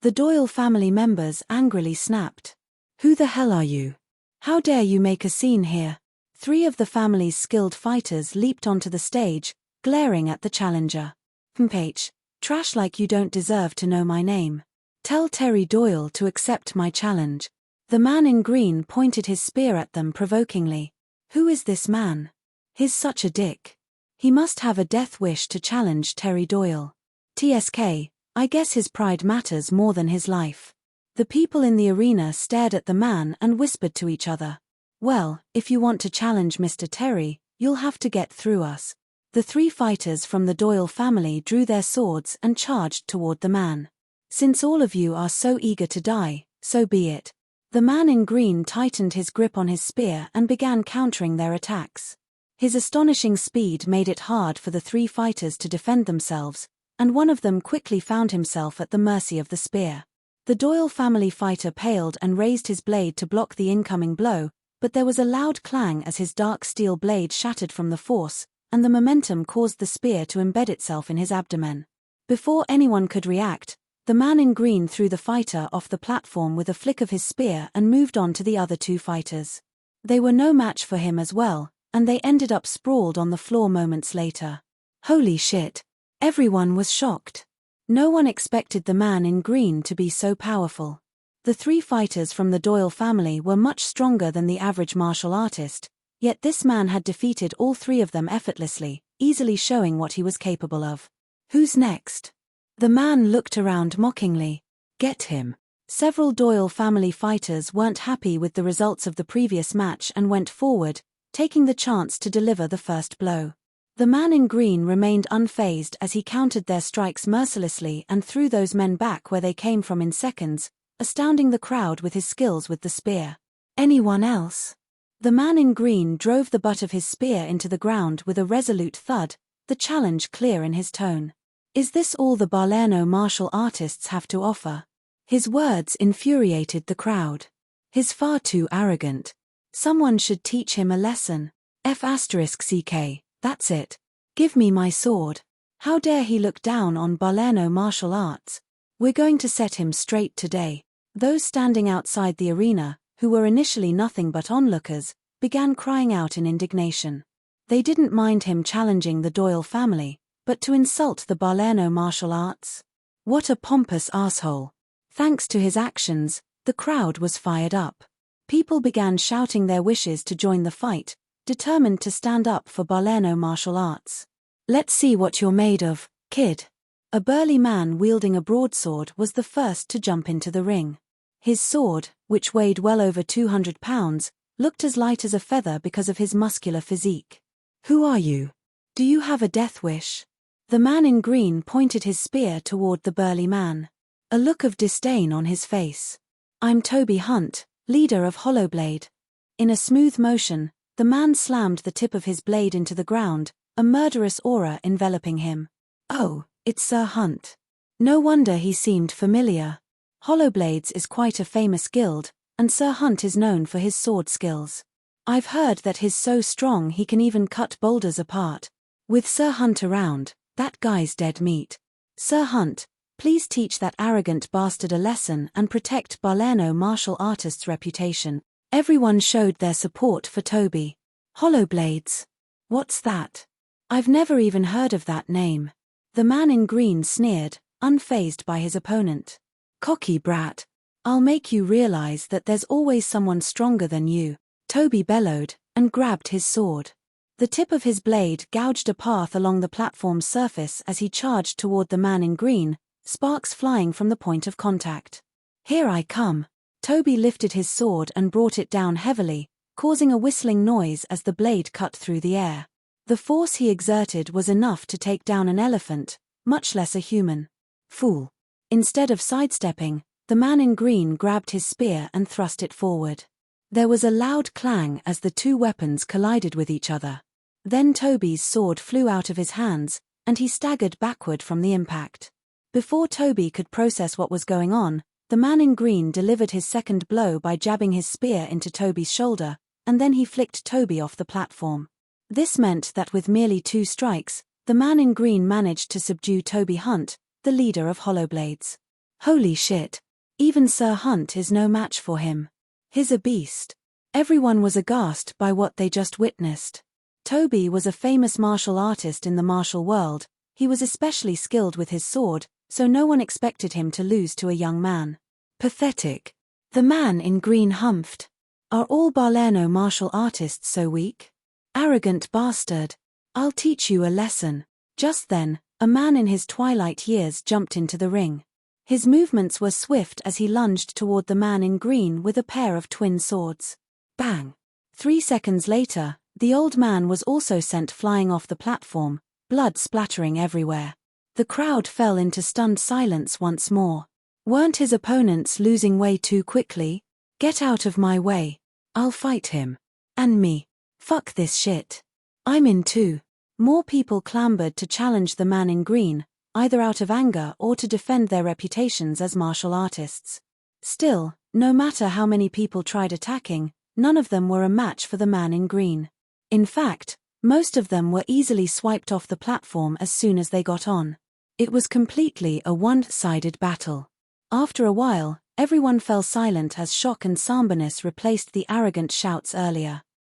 The Doyle family members angrily snapped. "Who the hell are you? How dare you make a scene here?" 3 of the family's skilled fighters leaped onto the stage, glaring at the challenger. "Mph, trash like you don't deserve to know my name. Tell Terry Doyle to accept my challenge." The man in green pointed his spear at them provokingly. "Who is this man? He's such a dick. He must have a death wish to challenge Terry Doyle. TSK, I guess his pride matters more than his life." The people in the arena stared at the man and whispered to each other. "Well, if you want to challenge Mr. Terry, you'll have to get through us." The 3 fighters from the Doyle family drew their swords and charged toward the man. "Since all of you are so eager to die, so be it." The man in green tightened his grip on his spear and began countering their attacks. His astonishing speed made it hard for the 3 fighters to defend themselves, and one of them quickly found himself at the mercy of the spear. The Doyle family fighter paled and raised his blade to block the incoming blow, but there was a loud clang as his dark steel blade shattered from the force, and the momentum caused the spear to embed itself in his abdomen. Before anyone could react, the man in green threw the fighter off the platform with a flick of his spear and moved on to the other 2 fighters. They were no match for him as well, and they ended up sprawled on the floor moments later. Holy shit! Everyone was shocked. No one expected the man in green to be so powerful. The 3 fighters from the Doyle family were much stronger than the average martial artist, yet this man had defeated all 3 of them effortlessly, easily showing what he was capable of. "Who's next?" The man looked around mockingly. "Get him." Several Doyle family fighters weren't happy with the results of the previous match and went forward, taking the chance to deliver the first blow. The man in green remained unfazed as he countered their strikes mercilessly and threw those men back where they came from in seconds, astounding the crowd with his skills with the spear. "Anyone else?" The man in green drove the butt of his spear into the ground with a resolute thud, the challenge clear in his tone. "Is this all the Balerno martial artists have to offer?" His words infuriated the crowd. "He's far too arrogant. Someone should teach him a lesson. F***CK, that's it. Give me my sword. How dare he look down on Balerno martial arts? We're going to set him straight today." Those standing outside the arena, who were initially nothing but onlookers, began crying out in indignation. They didn't mind him challenging the Doyle family, but to insult the Balerno martial arts? What a pompous asshole. Thanks to his actions, the crowd was fired up. People began shouting their wishes to join the fight, determined to stand up for Balerno martial arts. "Let's see what you're made of, kid." A burly man wielding a broadsword was the first to jump into the ring. His sword, which weighed well over 200 pounds, looked as light as a feather because of his muscular physique. "Who are you? Do you have a death wish?" The man in green pointed his spear toward the burly man. A look of disdain on his face. "I'm Toby Hunt, leader of Hollowblade." In a smooth motion, the man slammed the tip of his blade into the ground, a murderous aura enveloping him. "Oh, it's Sir Hunt." No wonder he seemed familiar. Hollowblades is quite a famous guild, and Sir Hunt is known for his sword skills. I've heard that he's so strong he can even cut boulders apart. With Sir Hunt around, that guy's dead meat. "Sir Hunt, please teach that arrogant bastard a lesson and protect Balerno martial artists' reputation." Everyone showed their support for Toby. Hollowblades? What's that? I've never even heard of that name. The man in green sneered, unfazed by his opponent. "Cocky brat. I'll make you realize that there's always someone stronger than you," Toby bellowed, and grabbed his sword. The tip of his blade gouged a path along the platform's surface as he charged toward the man in green, sparks flying from the point of contact. "Here I come." Toby lifted his sword and brought it down heavily, causing a whistling noise as the blade cut through the air. The force he exerted was enough to take down an elephant, much less a human. Fool. Instead of sidestepping, the man in green grabbed his spear and thrust it forward. There was a loud clang as the 2 weapons collided with each other. Then Toby's sword flew out of his hands, and he staggered backward from the impact. Before Toby could process what was going on, the man in green delivered his second blow by jabbing his spear into Toby's shoulder, and then he flicked Toby off the platform. This meant that with merely 2 strikes, the man in green managed to subdue Toby Hunt, the leader of Hollowblades. Holy shit. Even Sir Hunt is no match for him. He's a beast. Everyone was aghast by what they just witnessed. Toby was a famous martial artist in the martial world. He was especially skilled with his sword, so no one expected him to lose to a young man. Pathetic. The man in green humphed. Are all Balerno martial artists so weak? Arrogant bastard. I'll teach you a lesson. Just then, a man in his twilight years jumped into the ring. His movements were swift as he lunged toward the man in green with a pair of twin swords. Bang! 3 seconds later, the old man was also sent flying off the platform, blood splattering everywhere. The crowd fell into stunned silence once more. Weren't his opponents losing way too quickly? Get out of my way. I'll fight him. And me. Fuck this shit. I'm in too. More people clambered to challenge the man in green, either out of anger or to defend their reputations as martial artists. Still, no matter how many people tried attacking, none of them were a match for the man in green. In fact, most of them were easily swiped off the platform as soon as they got on. It was completely a one-sided battle. After a while, everyone fell silent as shock and somberness replaced the arrogant shouts earlier.